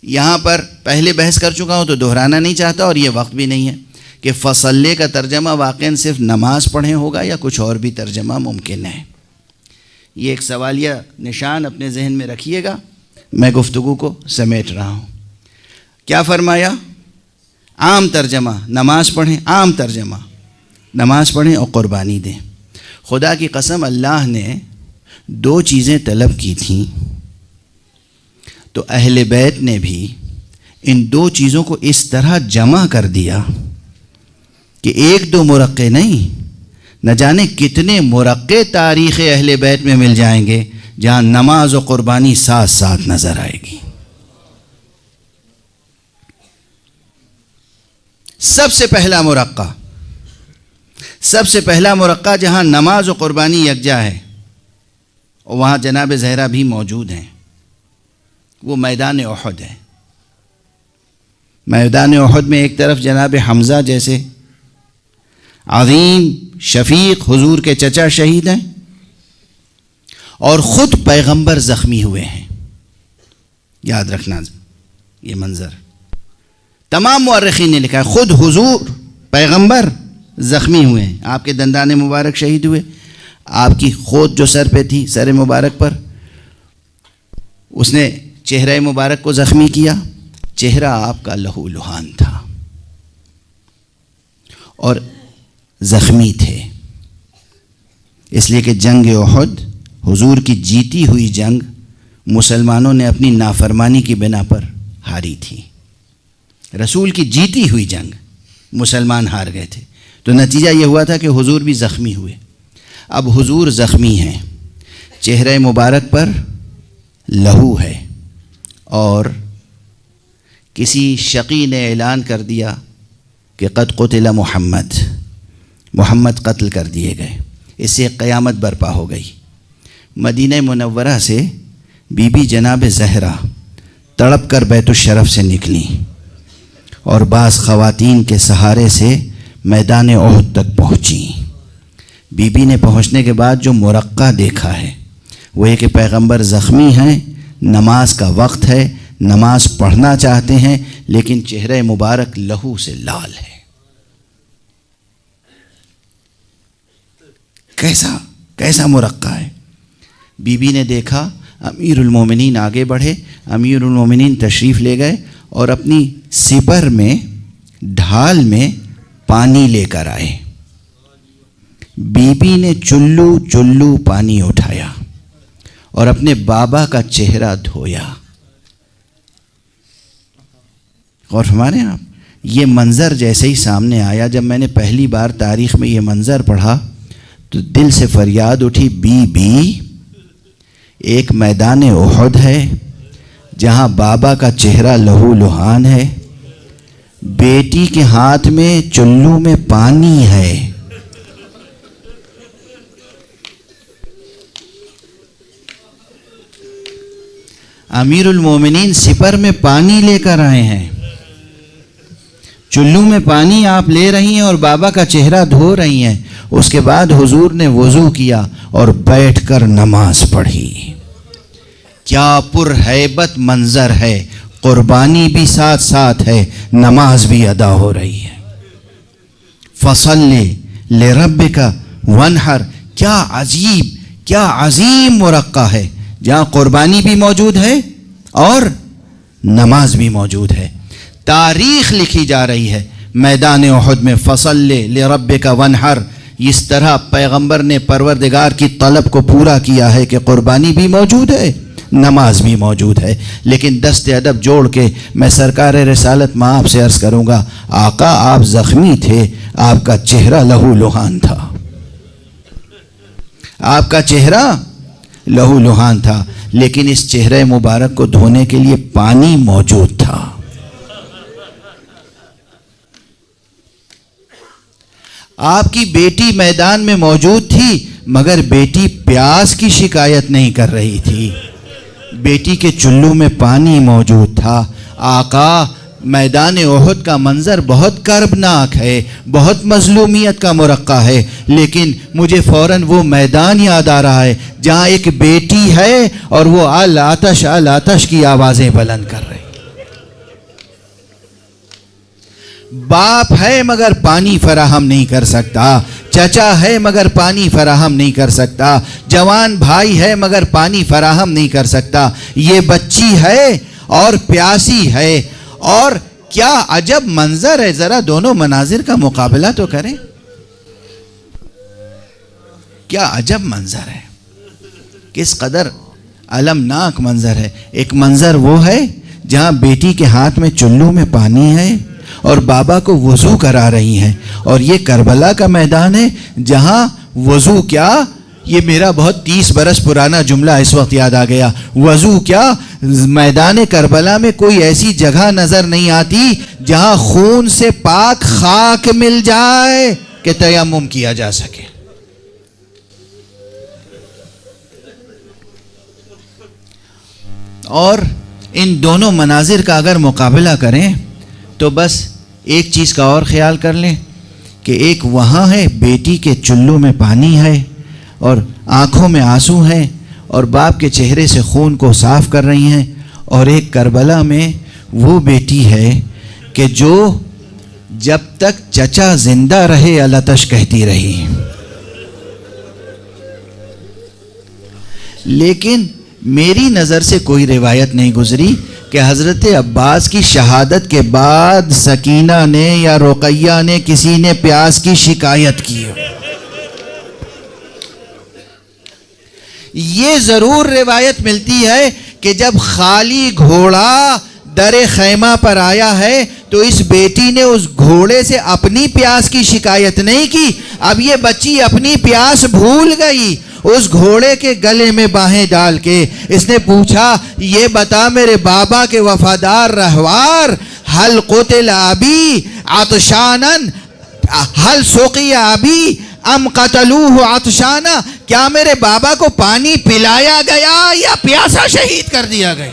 یہاں پر پہلے بحث کر چکا ہوں تو دہرانا نہیں چاہتا، اور یہ وقت بھی نہیں ہے کہ فصلے کا ترجمہ واقعاً صرف نماز پڑھیں ہوگا یا کچھ اور بھی ترجمہ ممکن ہے۔ یہ ایک سوالیہ نشان اپنے ذہن میں رکھیے گا، میں گفتگو کو سمیٹ رہا ہوں۔ کیا فرمایا؟ عام ترجمہ نماز پڑھیں، عام ترجمہ نماز پڑھیں اور قربانی دیں۔ خدا کی قسم اللہ نے 2 چیزیں طلب کی تھیں، تو اہل بیت نے بھی ان 2 چیزوں کو اس طرح جمع کر دیا کہ 1-2 مرقع نہیں، نہ جانے کتنے مرقع تاریخ اہل بیت میں مل جائیں گے جہاں نماز و قربانی ساتھ ساتھ نظر آئے گی۔ سب سے پہلا مرقع جہاں نماز و قربانی یکجا ہے، اور وہاں جناب زہرا بھی موجود ہیں، وہ میدان احد ہے۔ میدان احد میں ایک طرف جناب حمزہ جیسے عظیم شفیق حضور کے چچا شہید ہیں، اور خود پیغمبر زخمی ہوئے ہیں۔ یاد رکھنا یہ منظر، تمام مورخین نے لکھا ہے، خود حضور پیغمبر زخمی ہوئے ہیں، آپ کے دندان مبارک شہید ہوئے، آپ کی خود جو سر پہ تھی، سر مبارک پر، اس نے چہرہ مبارک کو زخمی کیا، چہرہ آپ کا لہو لہان تھا اور زخمی تھے، اس لیے کہ جنگ احد حضور کی جیتی ہوئی جنگ مسلمانوں نے اپنی نافرمانی کی بنا پر ہاری تھی۔ رسول کی جیتی ہوئی جنگ مسلمان ہار گئے تھے، تو نتیجہ یہ ہوا تھا کہ حضور بھی زخمی ہوئے۔ اب حضور زخمی ہیں، چہرہ مبارک پر لہو ہے، اور کسی شقی نے اعلان کر دیا کہ قد قتل محمد قتل کر دیے گئے۔ اس سے قیامت برپا ہو گئی۔ مدینہ منورہ سے بی بی جناب زہرا تڑپ کر بیت الشرف سے نکلی، اور بعض خواتین کے سہارے سے میدان احد تک پہنچی۔ بی بی نے پہنچنے کے بعد جو مرقع دیکھا ہے وہ یہ کہ پیغمبر زخمی ہیں، نماز کا وقت ہے، نماز پڑھنا چاہتے ہیں، لیکن چہرہ مبارک لہو سے لال ہے۔ کیسا مرقع ہے؟ بی بی نے دیکھا، امیر المومنین آگے بڑھے، امیر المومنین تشریف لے گئے اور اپنی سپر میں ڈھال میں پانی لے کر آئے۔ بی بی نے چلو پانی اٹھایا اور اپنے بابا کا چہرہ دھویا۔ غور فرمائیں آپ، یہ منظر جیسے ہی سامنے آیا، جب میں نے پہلی بار تاریخ میں یہ منظر پڑھا تو دل سے فریاد اٹھی، بی بی ایک میدان احد ہے جہاں بابا کا چہرہ لہو لہان ہے، بیٹی کے ہاتھ میں چلو میں پانی ہے۔ امیر المومنین سپر میں پانی لے کر آئے ہیں، چلو میں پانی آپ لے رہی ہیں اور بابا کا چہرہ دھو رہی ہیں۔ اس کے بعد حضور نے وضو کیا اور بیٹھ کر نماز پڑھی۔ کیا پرہیبت منظر ہے، قربانی بھی ساتھ ساتھ ہے، نماز بھی ادا ہو رہی ہے۔ فصلی لربک وانحر، کیا عظیم مرقع ہے جہاں قربانی بھی موجود ہے اور نماز بھی موجود ہے۔ تاریخ لکھی جا رہی ہے میدان احد میں، فصلی لربک وانحر، اس طرح پیغمبر نے پروردگار کی طلب کو پورا کیا ہے کہ قربانی بھی موجود ہے، نماز بھی موجود ہے۔ لیکن دست ادب جوڑ کے میں سرکار رسالت میں آپ سے عرض کروں گا، آقا آپ زخمی تھے، آپ کا چہرہ لہو لہان تھا، آپ کا چہرہ لہو لہان تھا، لیکن اس چہرہ مبارک کو دھونے کے لیے پانی موجود تھا۔ آپ کی بیٹی میدان میں موجود تھی، مگر بیٹی پیاس کی شکایت نہیں کر رہی تھی، بیٹی کے چلو میں پانی موجود تھا۔ آقا میدان احد کا منظر بہت کربناک ہے، بہت مظلومیت کا مرقع ہے، لیکن مجھے فوراً وہ میدان یاد آ رہا ہے جہاں ایک بیٹی ہے اور وہ العطش العطش کی آوازیں بلند کر رہی۔ باپ ہے مگر پانی فراہم نہیں کر سکتا، چچا ہے مگر پانی فراہم نہیں کر سکتا، جوان بھائی ہے مگر پانی فراہم نہیں کر سکتا، یہ بچی ہے اور پیاسی ہے، اور کیا عجب منظر ہے، ذرا دونوں مناظر کا مقابلہ تو کریں، کیا عجب منظر ہے، کس قدر المناک منظر ہے۔ ایک منظر وہ ہے جہاں بیٹی کے ہاتھ میں چلو میں پانی ہے اور بابا کو وضو کرا رہی ہیں، اور یہ کربلا کا میدان ہے جہاں وضو کیا، یہ میرا بہت 30 برس پرانا جملہ اس وقت یاد آ گیا، وضو کیا، میدان کربلا میں کوئی ایسی جگہ نظر نہیں آتی جہاں خون سے پاک خاک مل جائے کہ تیمم کیا جا سکے۔ اور ان دونوں مناظر کا اگر مقابلہ کریں تو بس ایک چیز کا اور خیال کر لیں کہ ایک وہاں ہے بیٹی کے چلو میں پانی ہے اور آنکھوں میں آنسو ہیں اور باپ کے چہرے سے خون کو صاف کر رہی ہیں، اور ایک کربلا میں وہ بیٹی ہے کہ جو جب تک چچا زندہ رہے التش کہتی رہی۔ لیکن میری نظر سے کوئی روایت نہیں گزری کہ حضرت عباس کی شہادت کے بعد سکینہ نے یا رقیہ نے کسی نے پیاس کی شکایت کی۔ یہ ضرور روایت ملتی ہے کہ جب خالی گھوڑا در خیمہ پر آیا ہے تو اس بیٹی نے اس گھوڑے سے اپنی پیاس کی شکایت نہیں کی، اب یہ بچی اپنی پیاس بھول گئی، اس گھوڑے کے گلے میں باہیں ڈال کے اس نے پوچھا، یہ بتا میرے بابا کے وفادار رہوار، حل قتل ابی عطشانا حل سقی ابی ام قتلوہ عطشانا، کیا میرے بابا کو پانی پلایا گیا یا پیاسا شہید کر دیا گیا؟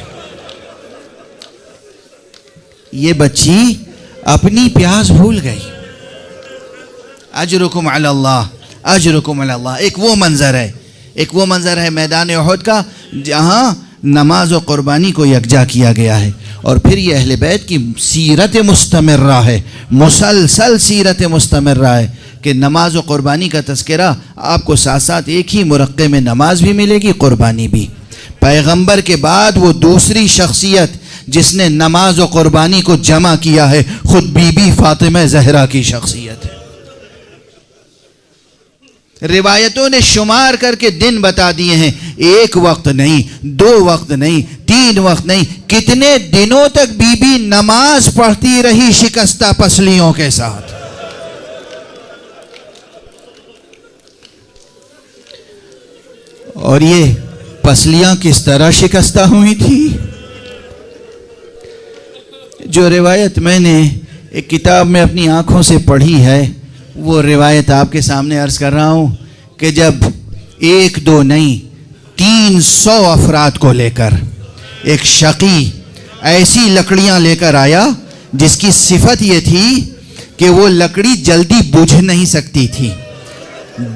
یہ بچی اپنی پیاس بھول گئی۔ اجرکم علی اللہ، اجرکم علی اللہ۔ ایک وہ منظر ہے میدان احد کا جہاں نماز و قربانی کو یکجا کیا گیا ہے، اور پھر یہ اہل بیت کی سیرت مستمرہ ہے، مسلسل سیرت مستمرہ ہے کہ نماز و قربانی کا تذکرہ آپ کو ساتھ ساتھ ایک ہی مرقع میں نماز بھی ملے گی، قربانی بھی۔ پیغمبر کے بعد وہ دوسری شخصیت جس نے نماز و قربانی کو جمع کیا ہے خود بی بی فاطمہ زہرا کی شخصیت ہے۔ روایتوں نے شمار کر کے دن بتا دیے ہیں، ایک وقت نہیں، 2 وقت نہیں، 3 وقت نہیں، کتنے دنوں تک بی بی نماز پڑھتی رہی شکستہ پسلیوں کے ساتھ۔ اور یہ پسلیاں کس طرح شکستہ ہوئی تھی؟ جو روایت میں نے ایک کتاب میں اپنی آنکھوں سے پڑھی ہے وہ روایت آپ کے سامنے عرض کر رہا ہوں کہ جب 1 2 نہیں 300 افراد کو لے کر ایک شقی ایسی لکڑیاں لے کر آیا جس کی صفت یہ تھی کہ وہ لکڑی جلدی بجھ نہیں سکتی تھی،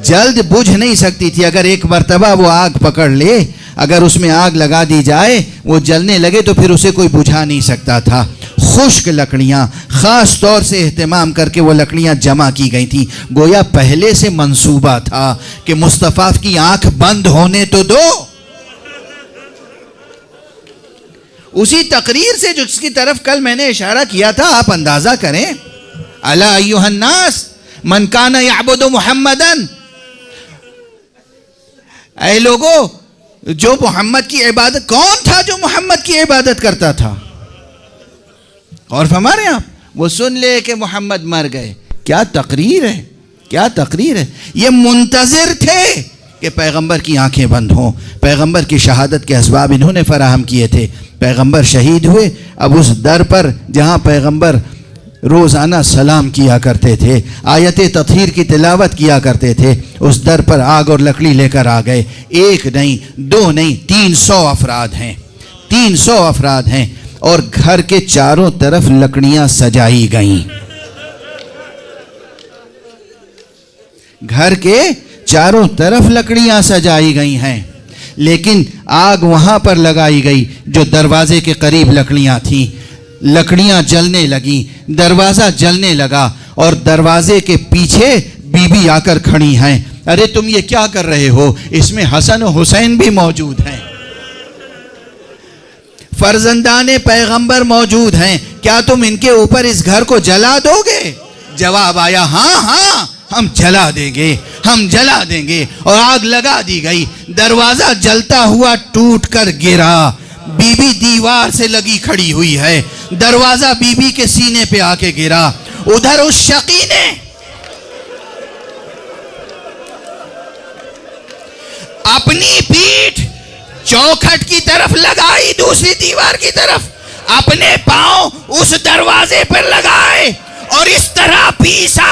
جلد بجھ نہیں سکتی تھی، اگر ایک مرتبہ وہ آگ پکڑ لے، اگر اس میں آگ لگا دی جائے وہ جلنے لگے تو پھر اسے کوئی بجھا نہیں سکتا تھا۔ خشک لکڑیاں خاص طور سے اہتمام کر کے وہ لکڑیاں جمع کی گئی تھیں، گویا پہلے سے منصوبہ تھا کہ مصطفیٰ کی آنکھ بند ہونے تو دو۔ اسی تقریر سے جس کی طرف کل میں نے اشارہ کیا تھا آپ اندازہ کریں، الا ایھا الناس من کان یعبد محمدا، اے لوگو جو محمد کی عبادت، کون تھا جو محمد کی عبادت کرتا تھا؟ اور فرمارے آپ وہ سن لے کہ محمد مر گئے۔ کیا تقریر ہے، کیا تقریر ہے۔ یہ منتظر تھے کہ پیغمبر کی آنکھیں بند ہوں، پیغمبر کی شہادت کے اسباب انہوں نے فراہم کیے تھے، پیغمبر شہید ہوئے، اب اس در پر جہاں پیغمبر روزانہ سلام کیا کرتے تھے، آیت تطہیر کی تلاوت کیا کرتے تھے، اس در پر آگ اور لکڑی لے کر آ گئے۔ 1 نہیں 2 نہیں 300 افراد ہیں، 300 افراد ہیں، اور گھر کے چاروں طرف لکڑیاں سجائی گئیں، گھر کے چاروں طرف لکڑیاں سجائی گئی ہیں، لیکن آگ وہاں پر لگائی گئی جو دروازے کے قریب لکڑیاں تھیں۔ لکڑیاں جلنے لگیں، دروازہ جلنے لگا اور دروازے کے پیچھے بی بی آ کر کھڑی ہیں. ارے تم یہ کیا کر رہے ہو؟ اس میں حسن و حسین بھی موجود ہیں، فرزندان پیغمبر موجود ہیں، کیا تم ان کے اوپر اس گھر کو جلا دو گے؟ جواب آیا ہاں ہاں ہم جلا دیں گے، ہم جلا دیں گے. اور آگ لگا دی گئی. دروازہ جلتا ہوا ٹوٹ کر گرا. بی بی دیوار سے لگی کھڑی ہوئی ہے. دروازہ بی بی کے سینے پہ آ کے گرا. ادھر اس شقی نے اپنی پیٹھ چوکھٹ کی طرف لگائی، دوسری دیوار کی طرف اپنے پاؤں اس دروازے پر لگائے اور اس طرح پیسا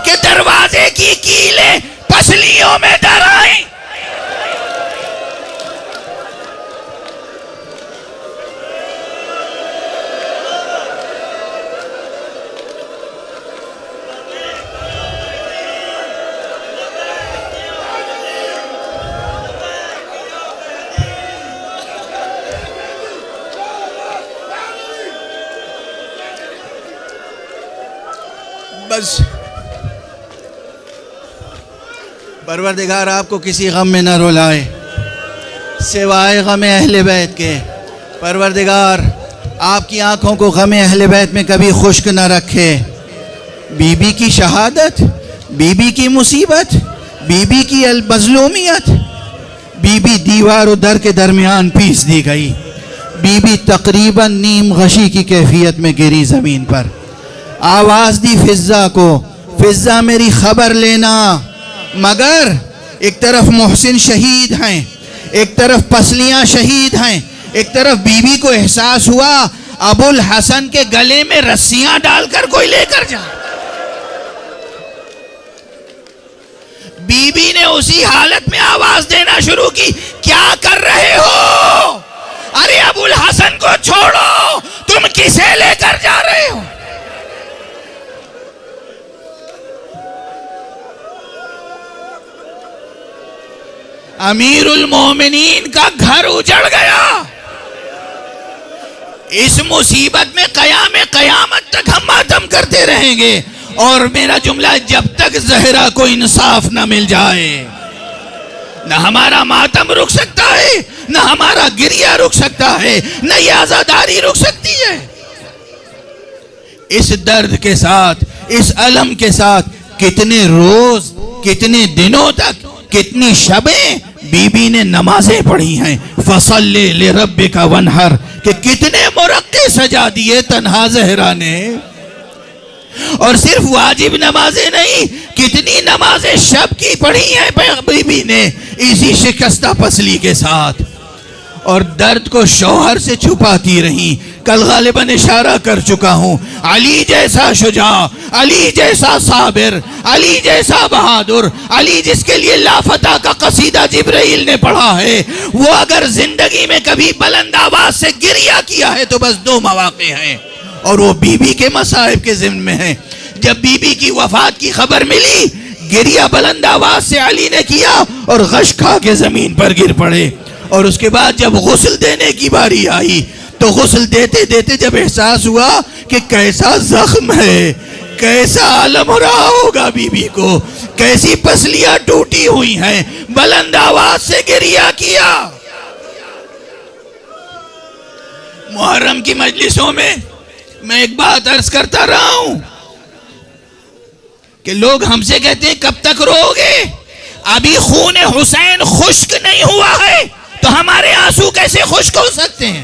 کہ دروازے کی کیلیں پسلیوں میں در آئیں. بس پروردگار آپ کو کسی غم میں نہ رلائے سوائے غم اہل بیت کے. پروردگار آپ کی آنکھوں کو غم اہل بیت میں کبھی خشک نہ رکھے. بی بی کی شہادت، بی بی کی مصیبت، بی بی کی مظلومیت، بی بی دیوار و در کے درمیان پیس دی گئی. بی بی تقریباً نیم غشی کی کیفیت میں گری زمین پر. آواز دی فضا کو، فضا میری خبر لینا. مگر ایک طرف محسن شہید ہیں، ایک طرف پسلیاں شہید ہیں، ایک طرف بی بی کو احساس ہوا ابو الحسن کے گلے میں رسیاں ڈال کر کوئی لے کر جا. بی بی نے اسی حالت میں آواز دینا شروع کی، کیا کر رہے ہو؟ ارے ابو الحسن کو چھوڑو، تم کسے لے کر جا رہے ہو؟ امیر المومنین کا گھر اجڑ گیا. اس مصیبت میں قیامت تک ہم ماتم کرتے رہیں گے. اور میرا جملہ، جب تک زہرا کو انصاف نہ مل جائے نہ ہمارا ماتم رک سکتا ہے، نہ ہمارا گریہ رک سکتا ہے، نہ یہ عزاداری رک سکتی ہے. اس درد کے ساتھ، اس علم کے ساتھ کتنے روز، کتنے دنوں تک، کتنی شبیں بی بی نے نمازیں پڑھی ہیں. فَصَلِّ لِرَبِّكَ وَانْحَرْ کہ کتنے مرقع سجا دیے تنہا زہرا نے. اور صرف واجب نمازیں نہیں، کتنی نمازیں شب کی پڑھی ہیں بی بی نے اسی شکستہ پسلی کے ساتھ. اور درد کو شوہر سے چھپاتی رہیں. کل غالباً اشارہ کر چکا ہوں، علی جیسا شجاع، علی جیسا صابر، علی جیسا بہادر، علی جس کے لیے لافتہ کا قصیدہ جبرائیل نے پڑھا ہے، وہ اگر زندگی میں کبھی بلند آواز سے گریہ کیا ہے تو بس 2 مواقع ہیں، اور وہ بی بی کے مصائب کے ضمن میں ہیں. جب بی بی کی وفات کی خبر ملی، گریہ بلند آواز سے علی نے کیا اور غش کھا کے زمین پر گر پڑے. اور اس کے بعد جب غسل دینے کی باری آئی تو غسل دیتے دیتے جب احساس ہوا کہ کیسا زخم ہے، کیسا علم ہو رہا ہوگا بی بی کو، کیسی پسلیاں ٹوٹی ہوئی ہیں، بلند آواز سے گریہ کیا. محرم کی مجلسوں میں میں ایک بات عرض کرتا رہا ہوں کہ لوگ ہم سے کہتے ہیں کب تک رو گے؟ ابھی خون حسین خشک نہیں ہوا ہے تو ہمارے آنسو کیسے خشک ہو سکتے ہیں؟